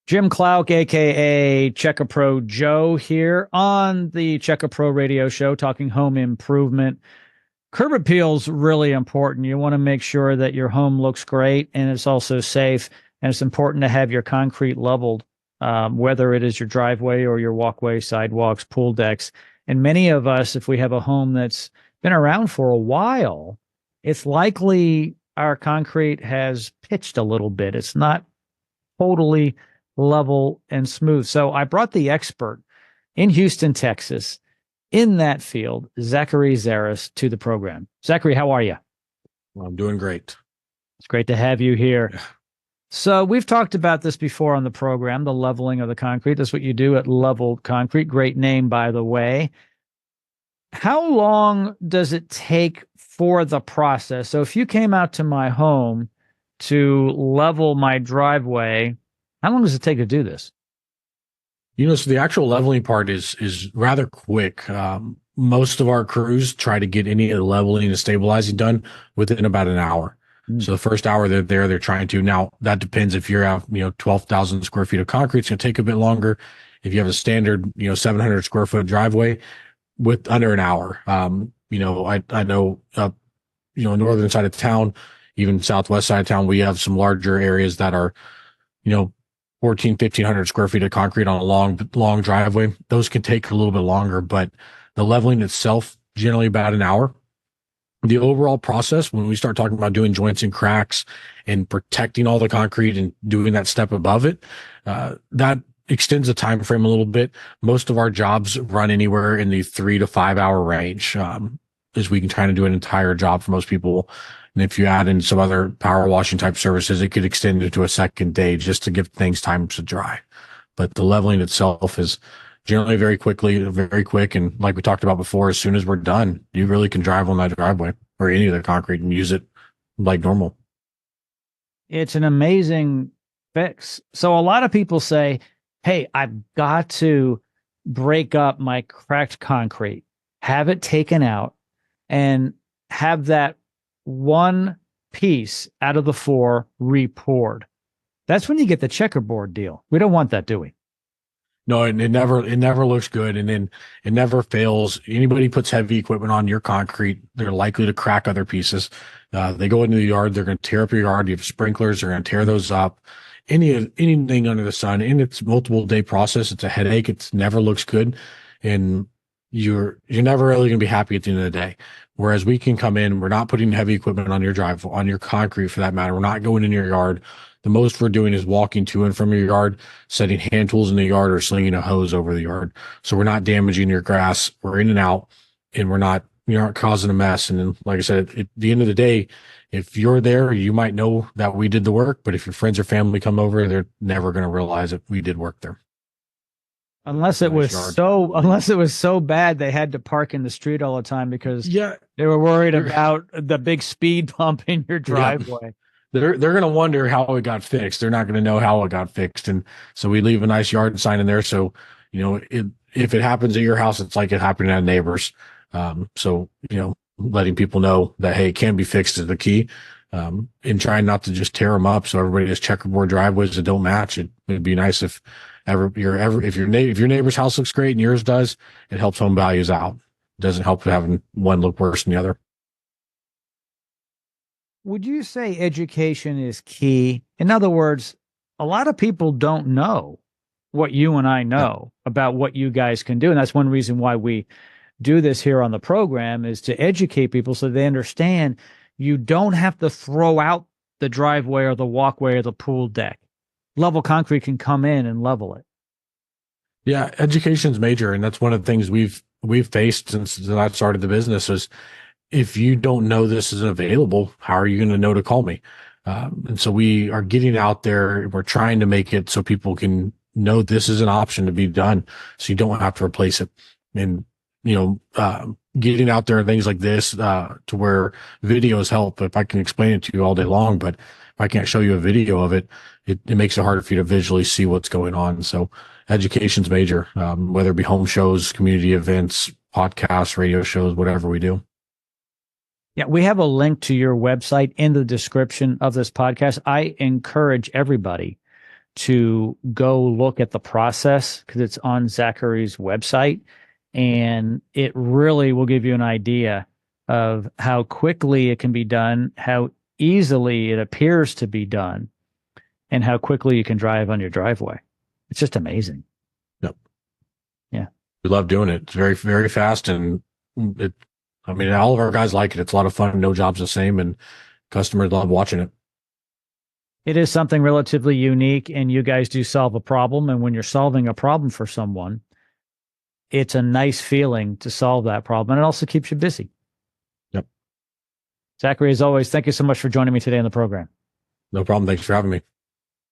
Jim Klauck, aka Checker Pro Joe, here on the Checker Pro Radio Show, talking home improvement. Curb appeal's really important. You want to make sure that your home looks great and it's also safe. And it's important to have your concrete leveled, whether it is your driveway or your walkway, sidewalks, pool decks. And many of us, if we have a home that's been around for a while, it's likely our concrete has pitched a little bit. It's not totally level and smooth. So I brought the expert in Houston, Texas, in that field, Zachary Zaras, to the program. Zachary, how are you? Well, I'm doing great. It's great to have you here. Yeah. So we've talked about this before on the program, the leveling of the concrete. That's what you do at Leveled Concrete. Great name, by the way. How long does it take for the process? So if you came out to my home to level my driveway, how long does it take to do this? So the actual leveling part is rather quick. Most of our crews try to get any of the leveling and stabilizing done within about an hour. So the first hour they're trying to. Now that depends if you're out, 12,000 square feet of concrete, it's going to take a bit longer. If you have a standard, 700 square foot driveway with under an hour, I know up, northern side of town, even southwest side of town, we have some larger areas that are, 1,500 square feet of concrete on a long driveway. Those can take a little bit longer, but the leveling itself, generally about an hour. The overall process, when we start talking about doing joints and cracks and protecting all the concrete and doing that step above it, that extends the time frame a little bit. Most of our jobs run anywhere in the 3 to 5 hour range, as we can kind of do an entire job for most people. And if you add in some other power washing type services, it could extend into a second day just to give things time to dry. But the leveling itself is generally very quick. And like we talked about before, as soon as we're done, you really can drive on that driveway or any of the concrete and use it like normal. It's an amazing fix. So a lot of people say, hey, I've got to break up my cracked concrete, have it taken out, and have that one piece out of the 4 re-poured. That's when you get the checkerboard deal. We don't want that, do we? No, it never looks good. And then it never fails. Anybody puts heavy equipment on your concrete, they're likely to crack other pieces. They go into the yard, they're going to tear up your yard. You have sprinklers, they're going to tear those up. Anything under the sun, and it's multiple day process. It's a headache. It never looks good. And you're never really going to be happy at the end of the day. Whereas we can come in, we're not putting heavy equipment on your on your concrete for that matter. We're not going in your yard. The most we're doing is walking to and from your yard, setting hand tools in the yard or slinging a hose over the yard. So we're not damaging your grass. We're in and out, and you're not causing a mess. And then, like I said, at the end of the day, if you're there, you might know that we did the work, but if your friends or family come over, they're never going to realize that we did work there. Unless it was so bad they had to park in the street all the time because they were worried about the big speed bump in your driveway. They're going to wonder how it got fixed. They're not going to know how it got fixed. And so we leave a nice yard sign in there. So, if it happens at your house, it's like it happened at neighbors. So, letting people know that, hey, it can be fixed is the key. And trying not to just tear them up. So everybody has checkerboard driveways that don't match. It'd be nice if your neighbor's house looks great and yours does, it helps home values out. It doesn't help having one look worse than the other. Would you say education is key? In other words, a lot of people don't know what you and I know about what you guys can do. And that's one reason why we do this here on the program, is to educate people so they understand you don't have to throw out the driveway or the walkway or the pool deck. Level concrete can come in and level it. Yeah, education's major. And that's one of the things we've faced since I started the business is, if you don't know this isn't available, how are you going to know to call me? And so we are getting out there. We're trying to make it so people can know this is an option to be done, so you don't have to replace it. And, getting out there and things like this to where videos help. If I can explain it to you all day long, but if I can't show you a video of it, it makes it harder for you to visually see what's going on. So education's major, whether it be home shows, community events, podcasts, radio shows, whatever we do. Yeah, we have a link to your website in the description of this podcast. I encourage everybody to go look at the process because it's on Zachary's website, and it really will give you an idea of how quickly it can be done, how easily it appears to be done, and how quickly you can drive on your driveway. It's just amazing. Yep. Yeah. We love doing it. It's very, very fast. And all of our guys like it. It's a lot of fun. No job's the same. And customers love watching it. It is something relatively unique, and you guys do solve a problem. And when you're solving a problem for someone, it's a nice feeling to solve that problem. And it also keeps you busy. Yep. Zachary, as always, thank you so much for joining me today on the program. No problem. Thanks for having me.